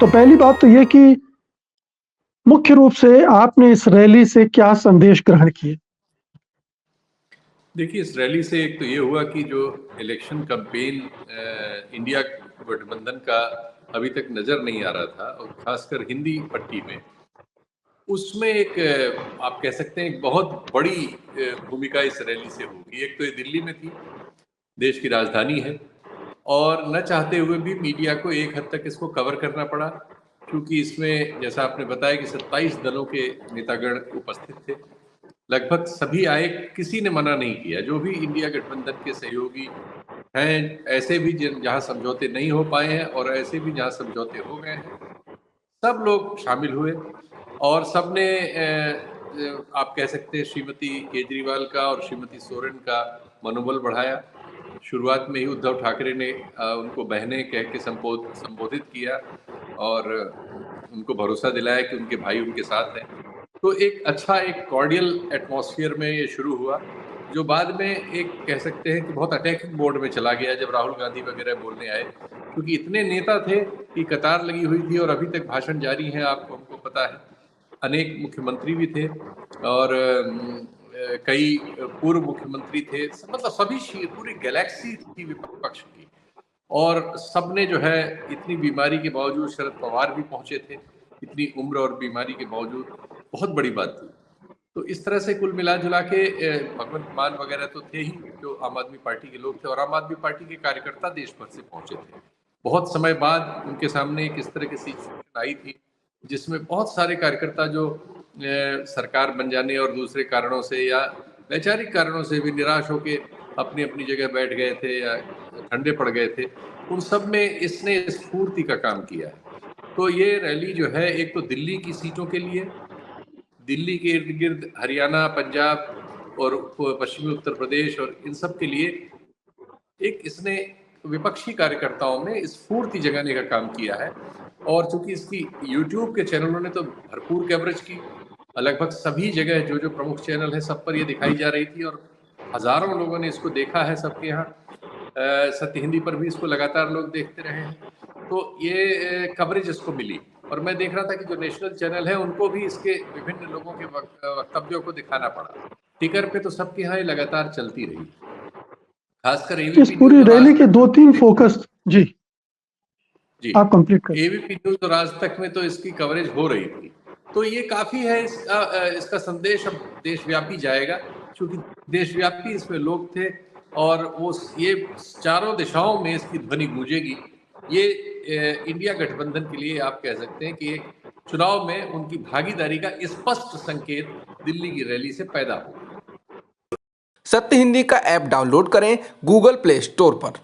तो पहली बात तो ये कि मुख्य रूप से आपने इस रैली से क्या संदेश ग्रहण किए? देखिए, इस रैली से एक तो ये हुआ कि जो इलेक्शन कैंपेन इंडिया गठबंधन का अभी तक नज़र नहीं आ रहा था और खासकर हिंदी पट्टी में, उसमें एक आप कह सकते हैं एक बहुत बड़ी भूमिका इस रैली से होगी। एक तो ये दिल्ली में थी, देश की राजधानी है, और न चाहते हुए भी मीडिया को एक हद तक इसको कवर करना पड़ा, क्योंकि इसमें जैसा आपने बताया कि 27 दलों के नेतागण उपस्थित थे। लगभग सभी आए, किसी ने मना नहीं किया। जो भी इंडिया गठबंधन के सहयोगी हैं, ऐसे भी जहाँ समझौते नहीं हो पाए हैं और ऐसे भी जहाँ समझौते हो गए हैं, सब लोग शामिल हुए और सबने आप कह सकते हैं श्रीमती केजरीवाल का और श्रीमती सोरेन का मनोबल बढ़ाया। शुरुआत में ही उद्धव ठाकरे ने उनको बहनें कह के संबोधित किया और उनको भरोसा दिलाया कि उनके भाई उनके साथ हैं। तो एक अच्छा, एक कॉर्डियल एटमॉस्फेयर में ये शुरू हुआ, जो बाद में एक कह सकते हैं कि बहुत अटैकिंग मोड में चला गया जब राहुल गांधी वगैरह बोलने आए, क्योंकि इतने नेता थे कि कतार लगी हुई थी और अभी तक भाषण जारी है, आपको हमको पता है। अनेक मुख्यमंत्री भी थे और कई पूर्व मुख्यमंत्री थे, मतलब सभी पूरी गैलेक्सी थी विपक्ष की, और सबने जो है इतनी बीमारी के बावजूद, शरद पवार भी पहुंचे थे, इतनी उम्र और बीमारी के बावजूद, बहुत बड़ी बात थी। तो इस तरह से कुल मिला जुला के भगवंत मान वगैरह तो थे ही जो आम आदमी पार्टी के लोग थे, और आम आदमी पार्टी के कार्यकर्ता देश भर से पहुंचे थे। बहुत समय बाद उनके सामने एक इस तरह की सिचुएशन आई थी जिसमें बहुत सारे कार्यकर्ता जो सरकार बन जाने और दूसरे कारणों से या वैचारिक कारणों से भी निराश होके अपनी अपनी जगह बैठ गए थे या ठंडे पड़ गए थे, उन सब में इसने स्फूर्ति का काम किया है। तो ये रैली जो है, एक तो दिल्ली की सीटों के लिए, दिल्ली के इर्द गिर्द हरियाणा, पंजाब और पश्चिमी उत्तर प्रदेश और इन सब के लिए एक इसने विपक्षी कार्यकर्ताओं में स्फूर्ति जगाने का काम किया है। और चूंकि इसकी यूट्यूब के चैनलों ने तो भरपूर कवरेज की, लगभग सभी जगह जो जो प्रमुख चैनल है सब पर ये दिखाई जा रही थी और हजारों लोगों ने इसको देखा है सबके यहाँ। सत्य हिंदी पर भी इसको लगातार लोग देखते रहे हैं, तो ये कवरेज इसको मिली। और मैं देख रहा था कि जो नेशनल चैनल है उनको भी इसके विभिन्न लोगों के वक्तव्यों को दिखाना पड़ा। टिकर पे तो सबके यहाँ ये लगातार चलती रही, खासकर इस एबीपी न्यूज पूरी और आज रैली के तक। 2-3 फोकस जी, जी, आप कंप्लीट करें। एबीपी न्यूज और आज तक में तो इसकी कवरेज हो रही थी, तो ये काफी है। इसका संदेश अब देशव्यापी जाएगा, क्योंकि देशव्यापी इसमें लोग थे और वो ये चारों दिशाओं में इसकी ध्वनि गूंजेगी। ये इंडिया गठबंधन के लिए आप कह सकते हैं कि एक चुनाव में उनकी भागीदारी का स्पष्ट संकेत दिल्ली की रैली से पैदा होगा। सत्य हिंदी का ऐप डाउनलोड करें गूगल प्ले स्टोर पर।